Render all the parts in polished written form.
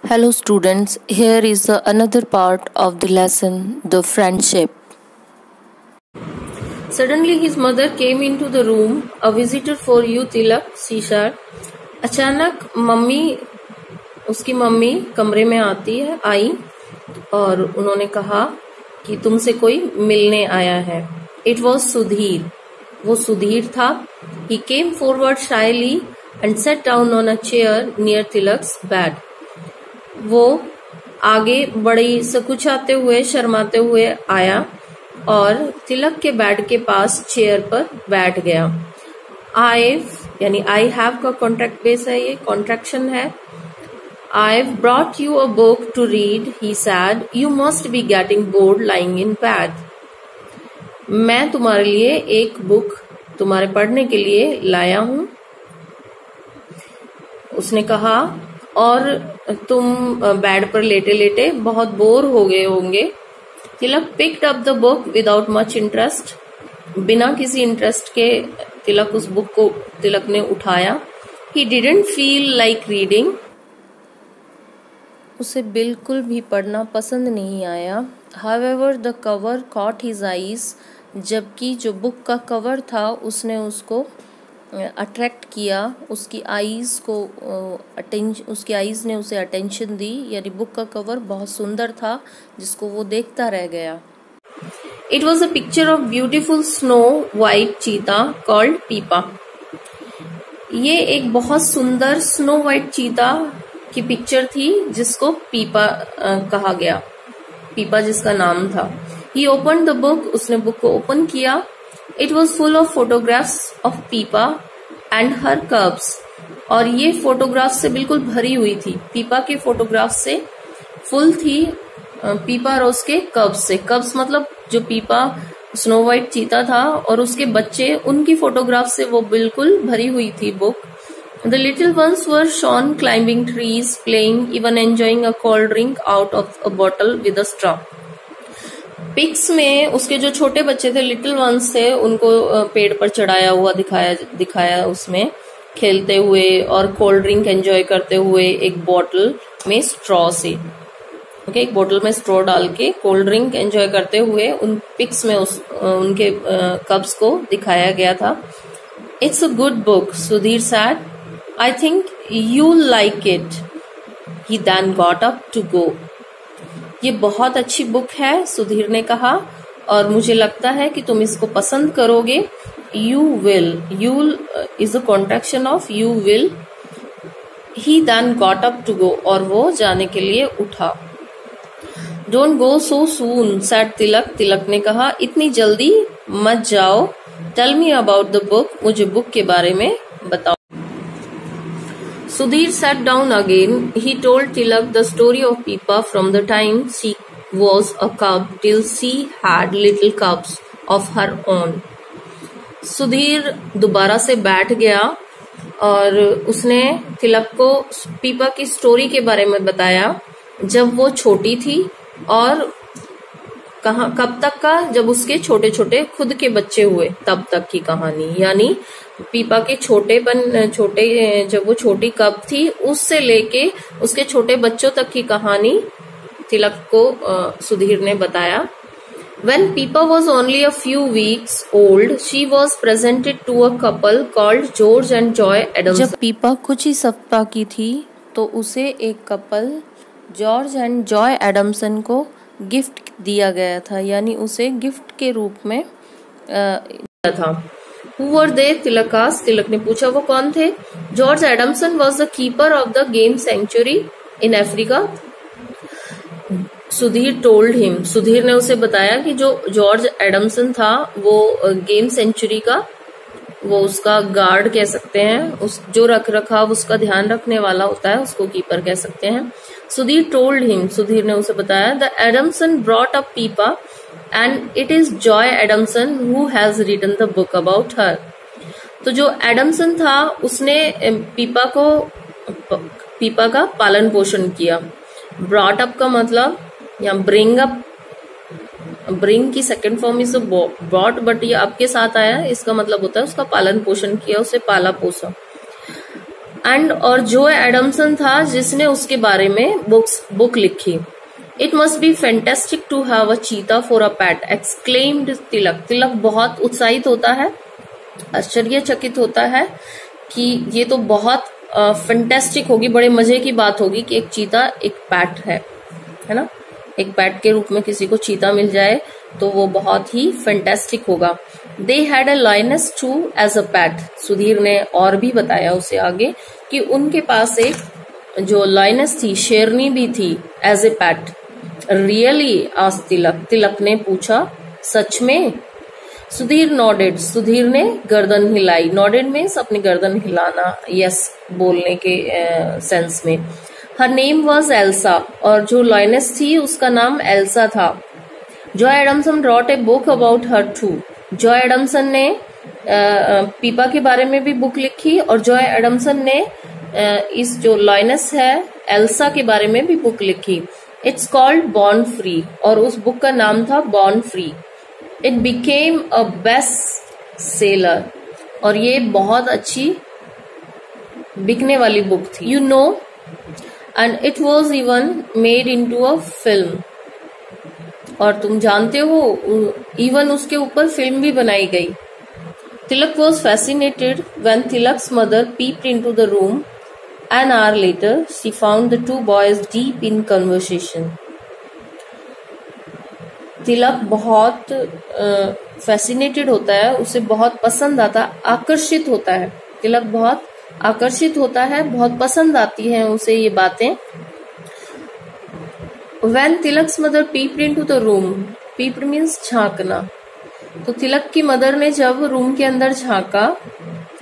Hello students, here is another part of the lesson, the friendship. Suddenly his mother came into the room. A visitor for you, Tilak, she said. अचानक उसकी mummy कमरे में आई और उन्होंने कहा कि तुमसे कोई मिलने आया है. It was Sudhir. वो सुधीर था. He came forward shyly and sat down on a chair near Tilak's bed. वो आगे बड़ी सकुचाते हुए शर्माते हुए आया और तिलक के बेड के पास चेयर पर बैठ गया. आई हैव का कॉन्ट्रैक्ट बेस है, ये कॉन्ट्रैक्शन है. I've brought you a book to read, he said. You must be getting bored lying in bed. मैं तुम्हारे लिए एक बुक तुम्हारे पढ़ने के लिए लाया हूं, उसने कहा, और तुम बेड पर लेटे लेटे बहुत बोर हो गए होंगे. Tilak picked up the book without much interest. बिना किसी इंटरेस्ट के उस बुक को तिलक ने उठाया. He didn't feel like reading. उसे बिल्कुल भी पढ़ना पसंद नहीं आया. However the cover caught his eyes. जबकि जो बुक का कवर था उसने उसको अट्रैक्ट किया. उसकी आईज ने उसे अटेंशन दी. यानी बुक का कवर बहुत सुंदर था जिसको वो देखता रह गया. It was a picture of beautiful snow white चीता कॉल्ड पीपा. ये एक बहुत सुंदर स्नो वाइट चीता की पिक्चर थी जिसको पीपा कहा गया. पीपा जिसका नाम था. ही ओपन द बुक. उसने बुक को ओपन किया. It was full of photographs of पीपा and her cubs. और ये फोटोग्राफ्स से बिल्कुल भरी हुई थी. पीपा के फोटोग्राफ्स से फुल थी. पीपा और उसके कब्स से. कब्स मतलब जो पीपा स्नो वाइट चीता था और उसके बच्चे, उनकी फोटोग्राफ से वो बिल्कुल भरी हुई थी book. The little ones were shown climbing trees, playing, even enjoying a cold drink out of a bottle with a straw. Pics में उसके जो छोटे बच्चे थे, लिटिल वंस थे, उनको पेड़ पर चढ़ाया हुआ दिखाया उसमें खेलते हुए और कोल्ड ड्रिंक एंजॉय करते हुए एक बोतल में स्ट्रॉ से. ओके, एक बोतल में स्ट्रॉ डाल के कोल्ड ड्रिंक एंजॉय करते हुए उन पिक्स में उनके कप्स को दिखाया गया था. It's a good book, Sudhir said. I think you like it. He then got up to go. ये बहुत अच्छी बुक है, सुधीर ने कहा, और मुझे लगता है कि तुम इसको पसंद करोगे. You will is a contraction of you will. He then got up to go. और वो जाने के लिए उठा. Don't go so soon said तिलक. तिलक ने कहा, इतनी जल्दी मत जाओ. Tell me about the book. मुझे बुक के बारे में बताओ. Sudhir sat down again. He told Tilak the story of Peepa from the time she was a cub till she had little cubs of her own. Sudhir दोबारा से बैठ गया और उसने तिलक को पीपा की स्टोरी के बारे में बताया जब वो छोटी थी और कब तक का, जब उसके छोटे छोटे खुद के बच्चे हुए तब तक की कहानी. यानी पीपा के जब वो छोटी कब थी उससे लेके उसके छोटे बच्चों तक की कहानी तिलक को सुधीर ने बताया. When Peepa was only a few weeks old, she was presented to a couple called George and Joy Adamson. जब पीपा कुछ ही सप्ताह की थी तो उसे एक couple George and Joy Adamson को गिफ्ट दिया गया था. यानी उसे गिफ्ट के रूप में दिया था. Who were they? तिलक ने पूछा, वो कौन थे? George Adamson was the keeper of the game sanctuary in Africa. Sudhir ने उसे बताया कि जो जॉर्ज एडमसन था वो गेम सेंचुरी का, वो उसका गार्ड कह सकते हैं. जो रख रखाव उसका ध्यान रखने वाला होता है उसको कीपर कह सकते हैं. सुधीर ने उसे बताया, the Adamson brought up Pippa and it is Joy Adamson who has written the book about her. तो जो एडमसन था उसने पीपा का पालन पोषण किया. ब्रॉट अप का मतलब, या ब्रिंग की second form is brought, but ये आपके साथ आया, इसका मतलब होता है उसका पालन पोषण किया, उसे पाला पोसा. एंड और जो एडमसन था जिसने उसके बारे में बुक लिखी। It must be fantastic to have a cheetah for a pet, exclaimed Tilak. Tilak बहुत उत्साहित होता है, आश्चर्यचकित होता है कि ये तो बहुत फैंटेस्टिक होगी, बड़े मजे की बात होगी कि एक चीता एक पैट है ना, एक पैट के रूप में किसी को चीता मिल जाए तो वो बहुत ही फैंटेस्टिक होगा। They had a lioness too as a pet. Sudhir ने और भी बताया उसे आगे कि उनके पास एक जो लायनेस थी, शेरनी भी थी एज ए पैट। रियली आज तिलक ने पूछा, सच में? सुधीर नॉडेड, सुधीर ने गर्दन हिलाई। नॉडेड मीन्स अपनी गर्दन हिलाना, यस बोलने के सेंस में। हर नेम वॉज एल्सा, और जो लायनेस थी उसका नाम एल्सा था। Joy Adamson wrote a book about her too. Joy Adamson ने पीपा के बारे में भी बुक लिखी, और जॉय एडमसन ने इस जो लायनेस है एल्सा के बारे में भी बुक लिखी। इट्स कॉल्ड बॉर्न फ्री, और उस बुक का नाम था born free. It became a best seller, और ये बहुत अच्छी बिकने वाली बुक थी। You know, and it was even made into a film, और तुम जानते हो इवन उसके ऊपर फिल्म भी बनाई गई। Tilak was fascinated when Tilak's mother peeped into the room. An hour later, she found the two boys deep in conversation. तिलक बहुत फैसिनेटेड होता है, उसे बहुत पसंद आता, आकर्षित होता है। तिलक बहुत आकर्षित होता है, बहुत पसंद आती है उसे ये बातें। When Tilak's mother peeped into the room, peeped means झांकना। तो तिलक की मदर ने जब रूम के अंदर झांका,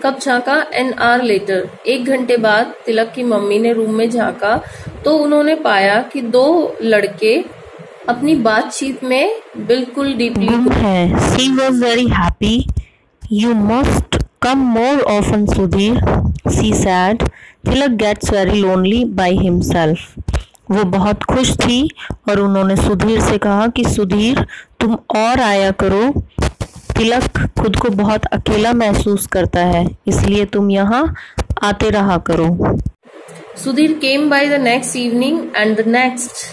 कब झांका? एन आवर लेटर, 1 घंटे बाद तिलक की मम्मी ने रूम में झांका तो उन्होंने पाया कि 2 लड़के अपनी बातचीत में बिल्कुल डीपली है। She was very happy. You must come more often, Sudhir, she said. Tilak gets very lonely by himself. वो बहुत खुश थी और उन्होंने सुधीर से कहा कि सुधीर तुम और आया करो, तिलक खुद को बहुत अकेला महसूस करता है, इसलिए तुम यहाँ आते रहा करो। Sudhir came by the next evening and the next.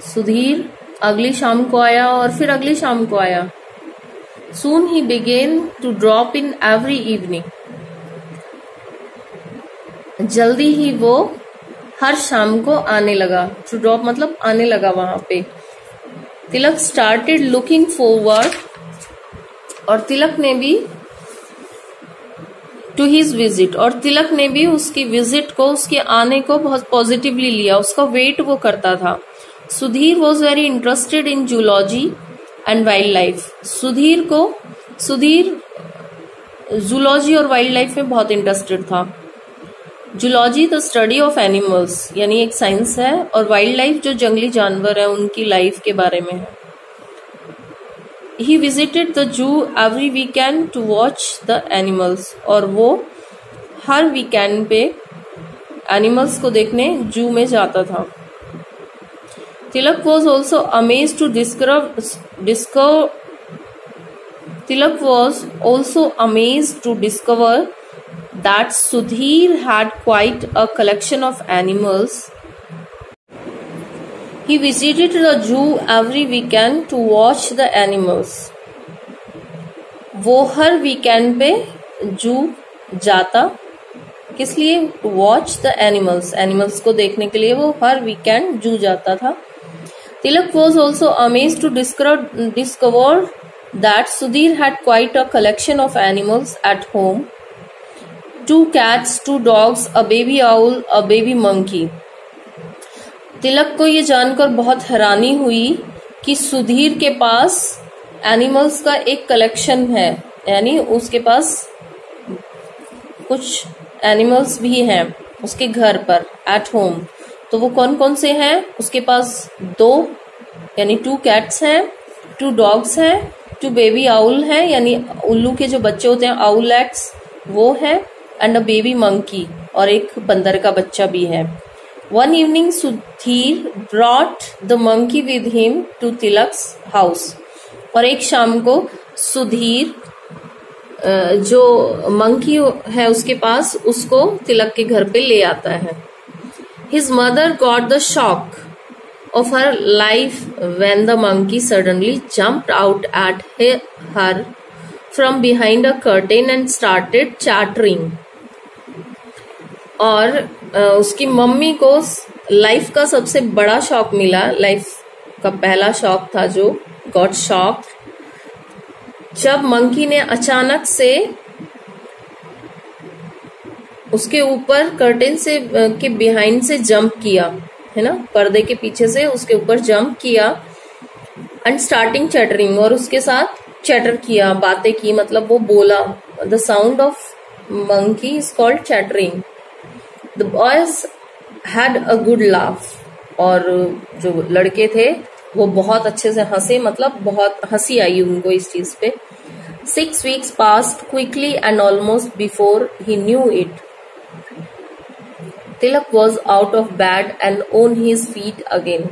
Sudhir अगली शाम को आया और फिर अगली शाम को आया। Soon he began to drop in every evening. जल्दी ही वो हर शाम को आने लगा। To drop मतलब आने लगा वहां पे। तिलक started looking forward, और तिलक ने भी टू हिज विजिट, और तिलक ने भी उसकी विजिट को, उसके आने को बहुत पॉजिटिवली लिया, उसका वेट वो करता था। Sudhir was very interested in zoology and wild life. Sudhir zoology और वाइल्ड लाइफ में बहुत इंटरेस्टेड था। Zoology the study of animals, यानी एक साइंस है, और वाइल्ड लाइफ जो जंगली जानवर है उनकी लाइफ के बारे में है। He visited the zoo every weekend to watch the animals, और वो हर वीकेंड पे एनिमल्स को देखने जू में जाता था। तिलक was also amazed to discover that Sudhir had quite a collection of animals. He visited the zoo every weekend to watch the animals. वो हर वीकेंड पे जू जाता, किस लिए? To watch the animals, animals को देखने के लिए वो हर वीकेंड जू जाता था। तिलक was also amazed to discover that Sudhir had quite a collection of animals at home. 2 cats, 2 dogs, a baby owl, a baby monkey. तिलक को ये जानकर बहुत हैरानी हुई कि सुधीर के पास एनिमल्स का एक कलेक्शन है, यानी उसके पास कुछ एनिमल्स भी हैं उसके घर पर, एट होम। तो वो कौन कौन से हैं? उसके पास 2 यानी 2 कैट्स हैं, 2 डॉग्स हैं, 2 बेबी आउल हैं, यानी उल्लू के जो बच्चे होते हैं आउलेट्स वो है, एंड अ बेबी मंकी, और एक बंदर का बच्चा भी है। One evening, Sudhir brought the monkey with him to Tilak's house. और एक शाम को सुधीर जो मंकी है उसके पास उसको तिलक के घर पे ले आता है. His mother got the shock of her life when the monkey suddenly jumped out at her from behind a curtain and started chattering. और उसकी मम्मी को लाइफ का सबसे बड़ा शॉक मिला, लाइफ का पहला शॉक था जो गॉट शॉक, जब मंकी ने अचानक से उसके ऊपर कर्टेन से के बिहाइंड से जंप किया, है ना, पर्दे के पीछे से उसके ऊपर जंप किया एंड स्टार्टिंग चैटरिंग, और उसके साथ चैटर किया, बातें की, मतलब वो बोला. The sound of monkey is called chattering. The boys had a good laugh, और जो लड़के थे वो बहुत अच्छे से हंसे, मतलब बहुत हंसी आई उनको इस चीज पे. 6 weeks passed quickly and almost before he knew it, Tilak was out of bed and on his feet again.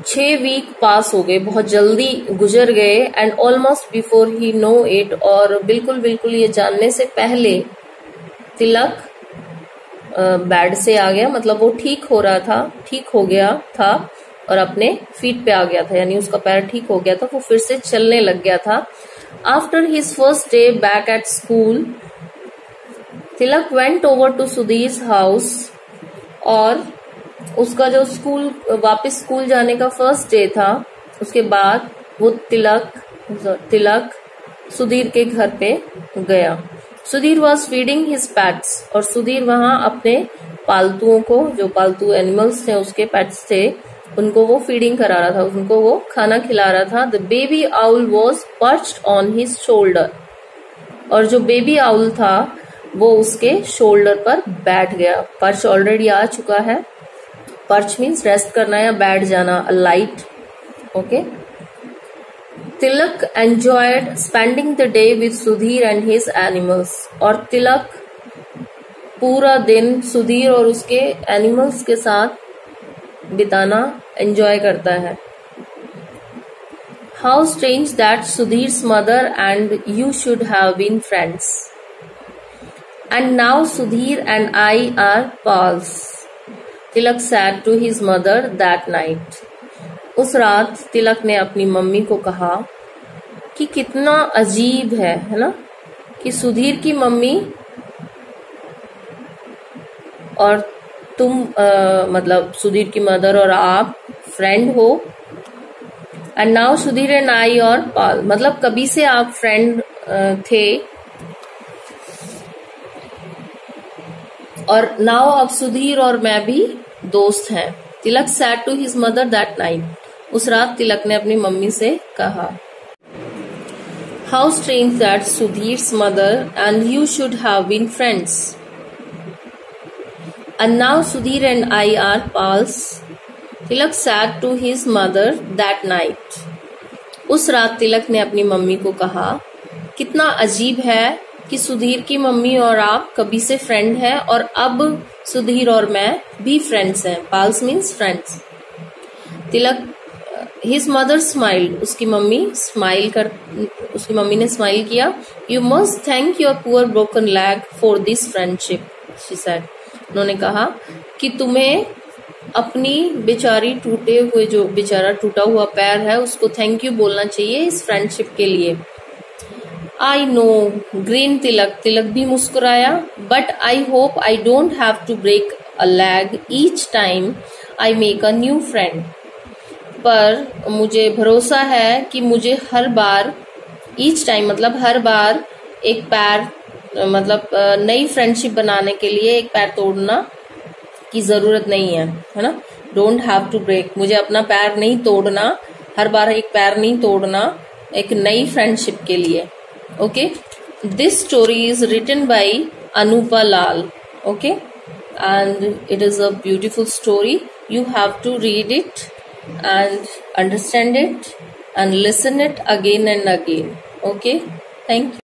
6 week पास हो गए, बहुत जल्दी गुजर गए, and almost before he know it, और बिल्कुल ये जानने से पहले तिलक बेड से आ गया, मतलब वो ठीक हो गया था और अपने फीट पे आ गया था, यानी उसका पैर ठीक हो गया था, वो फिर से चलने लग गया था. After his first day back at school, Tilak went over to Sudhir's house, और उसका जो वापस स्कूल जाने का फर्स्ट डे था, उसके बाद वो तिलक सुधीर के घर पे गया. Sudhir was feeding his pets, और सुधीर वहां अपने पालतुओं को, जो पालतू एनिमल्स थे उसके पेट्स थे, उनको वो फीडिंग करा रहा था, उनको वो खाना खिला रहा था. The baby owl was perched on his shoulder, और जो बेबी आउल था वो उसके शोल्डर पर बैठ गया. पर्च ऑलरेडी आ चुका है. पर्च मीन्स रेस्ट करना या बैठ जाना, light. Okay. Tilak enjoyed spending the day with Sudhir and his animals, और तिलक पूरा दिन सुधीर और उसके एनिमल्स के साथ बिताना एंजॉय करता है. How strange that Sudhir's mother and you should have been friends, and now Sudhir and I are pals, Tilak said to his mother that night. उस रात तिलक ने अपनी मम्मी को कहा कि कितना अजीब है ना, कि सुधीर की मम्मी और तुम मतलब सुधीर की मदर और आप फ्रेंड हो, एंड नाउ सुधीर एंड आई और पाल, मतलब कभी से आप फ्रेंड थे और नाउ अब सुधीर और मैं भी दोस्त हैं. Tilak said to his mother that night. उस रात तिलक ने अपनी मम्मी से कहा, how strange that Sudhir's mother and you should have been friends, and now Sudhir and I are pals. Tilak said to his mother that night. उस रात तिलक ने अपनी मम्मी को कहा, कितना अजीब है कि सुधीर की मम्मी और आप कभी से फ्रेंड हैं और अब सुधीर और मैं भी फ्रेंड्स हैं. पाल्स मीन्स फ्रेंड्स. तिलक हिज मदर स्माइल्ड, उसकी मम्मी ने स्माइल किया. You must thank your poor broken lag for this friendship, she said. उन्होंने कहा कि तुम्हें अपनी बेचारी बेचारा टूटा हुआ पैर है उसको थैंक यू बोलना चाहिए इस फ्रेंडशिप के लिए. आई नो, ग्रीन तिलक भी मुस्कुराया. But I hope I don't have to break a leg each time I make a new friend. पर मुझे भरोसा है कि मुझे हर बार, ईच टाइम मतलब हर बार, एक पैर मतलब नई फ्रेंडशिप बनाने के लिए एक पैर तोड़ना की जरूरत नहीं है ना. डोंट हैव टू ब्रेक, मुझे अपना पैर नहीं तोड़ना, हर बार एक पैर नहीं तोड़ना एक नई फ्रेंडशिप के लिए. Okay. This story is written by Anupa Lal. Okay, and it is a beautiful story. You have to read it and understand it and listen it again and again. Okay, thank you.